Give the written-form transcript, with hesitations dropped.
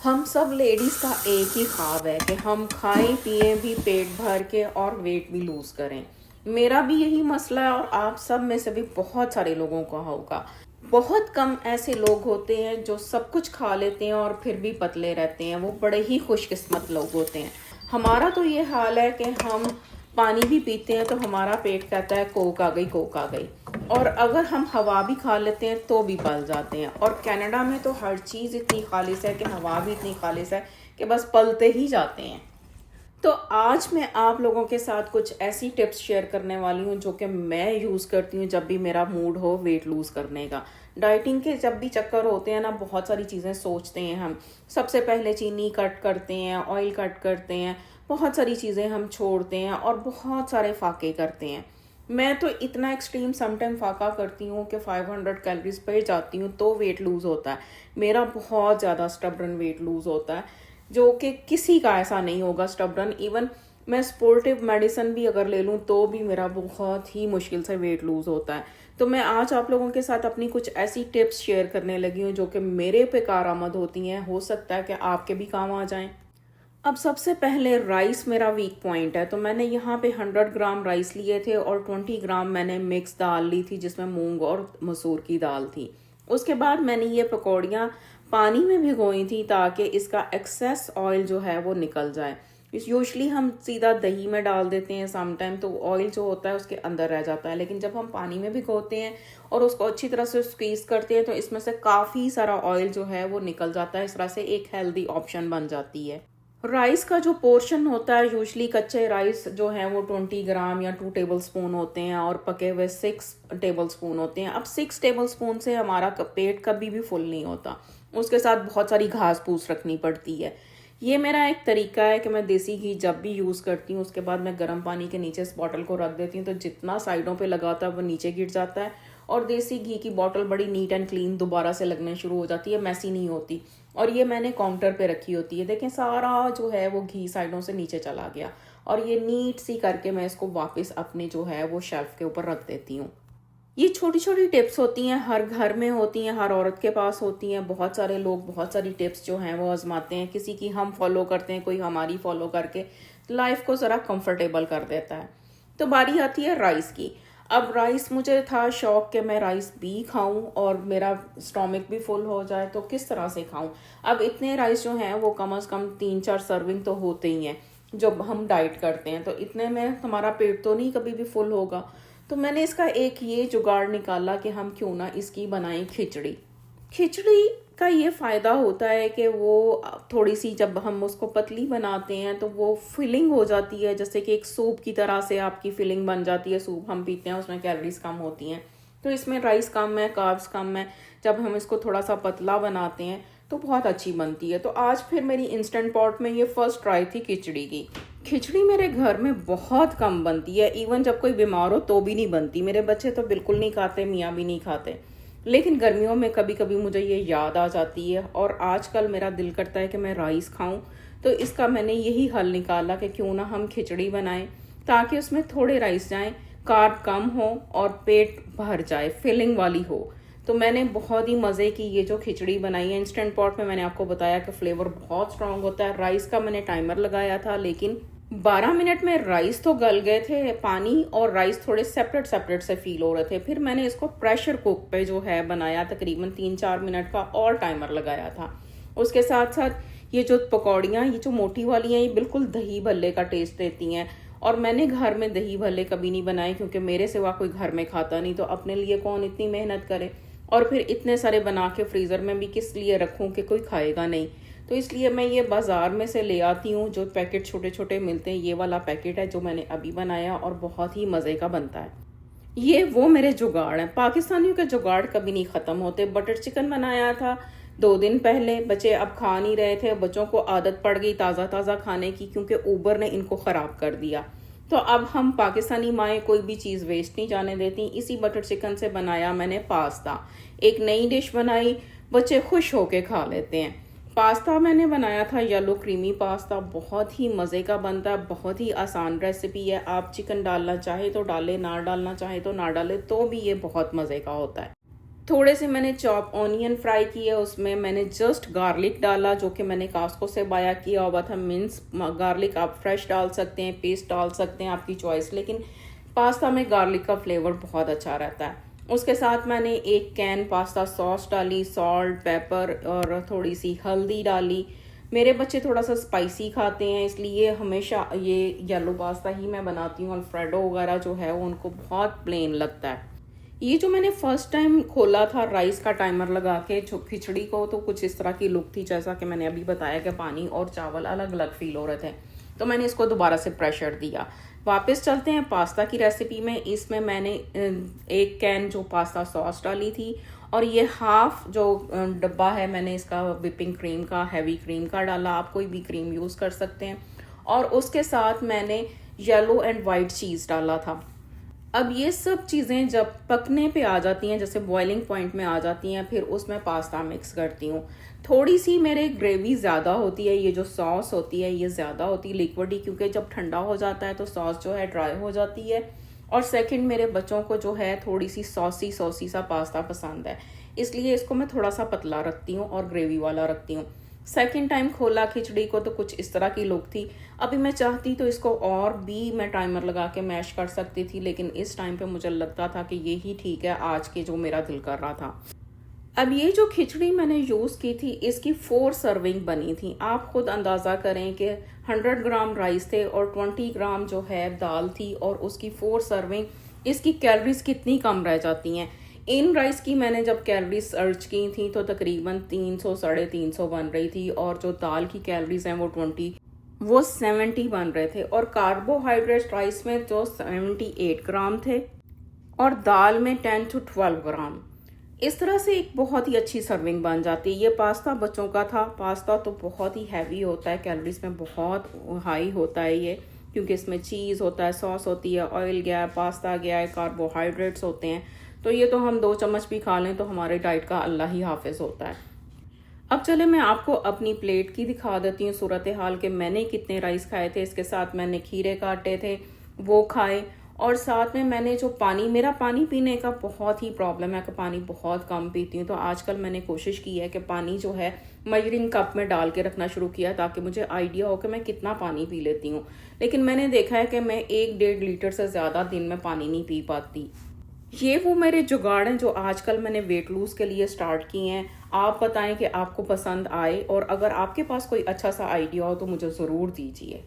हम सब लेडीज़ का एक ही ख्वाब है कि हम खाएं पिएं भी पेट भर के और वेट भी लूज़ करें। मेरा भी यही मसला है और आप सब में से भी बहुत सारे लोगों का होगा। बहुत कम ऐसे लोग होते हैं जो सब कुछ खा लेते हैं और फिर भी पतले रहते हैं। वो बड़े ही खुशकिस्मत लोग होते हैं। हमारा तो ये हाल है कि हम पानी भी पीते हैं तो हमारा पेट कहता है कोक आ गई, कोक आ गई। और अगर हम हवा भी खा लेते हैं तो भी पल जाते हैं। और कनाडा में तो हर चीज़ इतनी खालिश है कि हवा भी इतनी खालिश है कि बस पलते ही जाते हैं। तो आज मैं आप लोगों के साथ कुछ ऐसी टिप्स शेयर करने वाली हूँ जो कि मैं यूज़ करती हूँ जब भी मेरा मूड हो वेट लूज़ करने का। डाइटिंग के जब भी चक्कर होते हैं ना, बहुत सारी चीज़ें सोचते हैं हम। सबसे पहले चीनी कट करते हैं, ऑयल कट करते हैं, बहुत सारी चीज़ें हम छोड़ते हैं और बहुत सारे फाके करते हैं। मैं तो इतना एक्सट्रीम समटाइम फाका करती हूँ कि 500 कैलोरीज पे जाती हूँ तो वेट लूज़ होता है। मेरा बहुत ज़्यादा स्टबरन वेट लूज़ होता है, जो कि किसी का ऐसा नहीं होगा स्टबरन। इवन मैं स्पोर्टिव मेडिसिन भी अगर ले लूँ तो भी मेरा बहुत ही मुश्किल से वेट लूज़ होता है। तो मैं आज आप लोगों के साथ अपनी कुछ ऐसी टिप्स शेयर करने लगी हूँ जो कि मेरे पे कारआमद होती हैं। हो सकता है कि आपके भी काम आ जाएं। अब सबसे पहले राइस मेरा वीक पॉइंट है। तो मैंने यहाँ पे 100 ग्राम राइस लिए थे और 20 ग्राम मैंने मिक्स दाल ली थी जिसमें मूंग और मसूर की दाल थी। उसके बाद मैंने ये पकौड़ियाँ पानी में भिगोई थी ताकि इसका एक्सेस ऑयल जो है वो निकल जाए। यूजली हम सीधा दही में डाल देते हैं, समटाइम तो ऑयल जो होता है उसके अंदर रह जाता है, लेकिन जब हम पानी में भिगोते हैं और उसको अच्छी तरह से स्क्वीज करते हैं तो इसमें से काफ़ी सारा ऑयल जो है वो निकल जाता है। इस तरह से एक हेल्दी ऑप्शन बन जाती है। राइस का जो पोर्शन होता है, यूजली कच्चे राइस जो है वो 20 ग्राम या 2 टेबल स्पून होते हैं और पके हुए 6 टेबल स्पून होते हैं। अब 6 टेबल स्पून से हमारा पेट कभी भी फुल नहीं होता। उसके साथ बहुत सारी घास फूस रखनी पड़ती है। ये मेरा एक तरीका है कि मैं देसी घी जब भी यूज़ करती हूँ उसके बाद मैं गर्म पानी के नीचे इस बॉटल को रख देती हूँ, तो जितना साइडों पे लगा होता है वो नीचे गिर जाता है और देसी घी की बॉटल बड़ी नीट एंड क्लीन दोबारा से लगने शुरू हो जाती है, मैसी नहीं होती। और ये मैंने काउंटर पे रखी होती है। देखें सारा जो है वो घी साइडों से नीचे चला गया और ये नीट सी करके मैं इसको वापस अपने जो है वो शेल्फ के ऊपर रख देती हूँ। ये छोटी छोटी टिप्स होती हैं, हर घर में होती हैं, हर औरत के पास होती हैं। बहुत सारे लोग बहुत सारी टिप्स जो हैं वो आजमाते हैं, किसी की हम फॉलो करते हैं, कोई हमारी फॉलो करके लाइफ को ज़रा कंफर्टेबल कर देता है। तो बारी आती है राइस की। अब राइस मुझे था शौक कि मैं राइस भी खाऊं और मेरा स्टोमिक भी फुल हो जाए, तो किस तरह से खाऊं। अब इतने राइस जो हैं वो कम से कम 3-4 सर्विंग तो होते ही हैं जब हम डाइट करते हैं, तो इतने में हमारा पेट तो नहीं कभी भी फुल होगा। तो मैंने इसका एक ये जुगाड़ निकाला कि हम क्यों ना इसकी बनाएं खिचड़ी। खिचड़ी का ये फ़ायदा होता है कि वो थोड़ी सी जब हम उसको पतली बनाते हैं तो वो फिलिंग हो जाती है, जैसे कि एक सूप की तरह से आपकी फिलिंग बन जाती है। सूप हम पीते हैं उसमें कैलोरीज कम होती हैं, तो इसमें राइस कम है, कार्ब्स कम है। जब हम इसको थोड़ा सा पतला बनाते हैं तो बहुत अच्छी बनती है। तो आज फिर मेरी इंस्टेंट पॉट में ये फर्स्ट ट्राई थी खिचड़ी की। खिचड़ी मेरे घर में बहुत कम बनती है, इवन जब कोई बीमार हो तो भी नहीं बनती। मेरे बच्चे तो बिल्कुल नहीं खाते, मियाँ भी नहीं खाते, लेकिन गर्मियों में कभी कभी मुझे ये याद आ जाती है और आजकल मेरा दिल करता है कि मैं राइस खाऊं। तो इसका मैंने यही हल निकाला कि क्यों ना हम खिचड़ी बनाएं ताकि उसमें थोड़े राइस जाएं, कार्ब कम हो और पेट भर जाए, फिलिंग वाली हो। तो मैंने बहुत ही मज़े की ये जो खिचड़ी बनाई है इंस्टेंट पॉट में। मैंने आपको बताया कि फ्लेवर बहुत स्ट्रांग होता है। राइस का मैंने टाइमर लगाया था, लेकिन 12 मिनट में राइस तो गल गए थे, पानी और राइस थोड़े सेपरेट सेपरेट से फील हो रहे थे। फिर मैंने इसको प्रेशर कुक पे जो है बनाया, तकरीबन 3-4 मिनट का और टाइमर लगाया था। उसके साथ साथ ये जो पकौड़ियाँ, ये जो मोटी वाली हैं, ये बिल्कुल दही भल्ले का टेस्ट देती हैं। और मैंने घर में दही भल्ले कभी नहीं बनाए क्योंकि मेरे सिवा कोई घर में खाता नहीं, तो अपने लिए कौन इतनी मेहनत करे और फिर इतने सारे बना के फ्रीज़र में भी किस लिए रखूं कि कोई खाएगा नहीं। तो इसलिए मैं ये बाज़ार में से ले आती हूँ, जो पैकेट छोटे छोटे मिलते हैं। ये वाला पैकेट है जो मैंने अभी बनाया और बहुत ही मज़े का बनता है। ये वो मेरे जुगाड़ हैं। पाकिस्तानियों के जुगाड़ कभी नहीं ख़त्म होते। बटर चिकन बनाया था 2 दिन पहले, बच्चे अब खा नहीं रहे थे। बच्चों को आदत पड़ गई ताज़ा ताज़ा खाने की क्योंकि ऊबर ने इनको ख़राब कर दिया। तो अब हम पाकिस्तानी माएँ कोई भी चीज़ वेस्ट नहीं जाने देती। इसी बटर चिकन से बनाया मैंने पास्ता, एक नई डिश बनाई, बच्चे खुश होके खा लेते हैं। पास्ता मैंने बनाया था येलो क्रीमी पास्ता, बहुत ही मज़े का बनता है, बहुत ही आसान रेसिपी है। आप चिकन डालना चाहे तो डालें, ना डालना चाहे तो ना डालें, तो भी ये बहुत मज़े का होता है। थोड़े से मैंने चॉप ऑनियन फ्राई किए, उसमें मैंने जस्ट गार्लिक डाला जो कि मैंने कास्को से बाया किया हुआ था। मिन्स गार्लिक आप फ्रेश डाल सकते हैं, पेस्ट डाल सकते हैं, आपकी चॉइस, लेकिन पास्ता में गार्लिक का फ्लेवर बहुत अच्छा रहता है। उसके साथ मैंने 1 कैन पास्ता सॉस डाली, सॉल्ट, पेपर और थोड़ी सी हल्दी डाली। मेरे बच्चे थोड़ा सा स्पाइसी खाते हैं, इसलिए हमेशा ये येलो पास्ता ही मैं बनाती हूँ। अल्फ्रेडो वगैरह जो है वो उनको बहुत प्लेन लगता है। ये जो मैंने फर्स्ट टाइम खोला था राइस का टाइमर लगा के खिचड़ी को, तो कुछ इस तरह की लुक थी जैसा कि मैंने अभी बताया कि पानी और चावल अलग अलग फील हो रहे थे। तो मैंने इसको दोबारा से प्रेशर दिया। वापस चलते हैं पास्ता की रेसिपी में। इसमें मैंने 1 कैन जो पास्ता सॉस डाली थी, और ये हाफ जो डब्बा है मैंने इसका विपिंग क्रीम का, हैवी क्रीम का डाला। आप कोई भी क्रीम यूज़ कर सकते हैं। और उसके साथ मैंने येलो एंड वाइट चीज़ डाला था। अब ये सब चीज़ें जब पकने पे आ जाती हैं, जैसे बॉइलिंग पॉइंट में आ जाती हैं, फिर उसमें पास्ता मिक्स करती हूँ। थोड़ी सी मेरे ग्रेवी ज़्यादा होती है, ये जो सॉस होती है ये ज़्यादा होती है लिक्विड ही, क्योंकि जब ठंडा हो जाता है तो सॉस जो है ड्राई हो जाती है। और सेकंड, मेरे बच्चों को जो है थोड़ी सी सॉसी सॉसी सा पास्ता पसंद है, इसलिए इसको मैं थोड़ा सा पतला रखती हूँ और ग्रेवी वाला रखती हूँ। सेकंड टाइम खोला खिचड़ी को तो कुछ इस तरह की लुक थी। अभी मैं चाहती तो इसको और भी मैं टाइमर लगा के मैश कर सकती थी, लेकिन इस टाइम पे मुझे लगता था कि ये ही ठीक है आज के जो मेरा दिल कर रहा था। अब ये जो खिचड़ी मैंने यूज़ की थी इसकी 4 सर्विंग बनी थी। आप खुद अंदाज़ा करें कि 100 ग्राम राइस थे और 20 ग्राम जो है दाल थी, और उसकी 4 सर्विंग, इसकी कैलोरीज कितनी कम रह जाती हैं। इन राइस की मैंने जब कैलोरीज सर्च की थी तो तकरीबन 300 350 बन रही थी, और जो दाल की कैलोरीज हैं वो 70 बन रहे थे। और कार्बोहाइड्रेट राइस में जो 78 ग्राम थे और दाल में 10 to 12 ग्राम। इस तरह से एक बहुत ही अच्छी सर्विंग बन जाती है। ये पास्ता बच्चों का था। पास्ता तो बहुत ही हैवी होता है, कैलोरीज में बहुत हाई होता है ये, क्योंकि इसमें चीज़ होता है, सॉस होती है, ऑयल गया है, पास्ता गया है, कार्बोहाइड्रेट्स होते हैं। तो ये तो हम 2 चम्मच भी खा लें तो हमारे डाइट का अल्लाह ही हाफिज होता है। अब चले मैं आपको अपनी प्लेट की दिखा देती हूँ सूरत हाल के मैंने कितने राइस खाए थे। इसके साथ मैंने खीरे काटे थे, वो खाए, और साथ में मैंने जो पानी, मेरा पानी पीने का बहुत ही प्रॉब्लम है कि पानी बहुत कम पीती हूँ। तो आजकल मैंने कोशिश की है कि पानी जो है मेजरिंग कप में डाल के रखना शुरू किया, ताकि मुझे आइडिया हो कि मैं कितना पानी पी लेती हूँ। लेकिन मैंने देखा है कि मैं 1-1.5 लीटर से ज़्यादा दिन में पानी नहीं पी पाती। ये वो मेरे जुगाड़ हैं जो आजकल मैंने वेट लूज के लिए स्टार्ट किए हैं। आप बताएं कि आपको पसंद आए, और अगर आपके पास कोई अच्छा सा आइडिया हो तो मुझे ज़रूर दीजिए।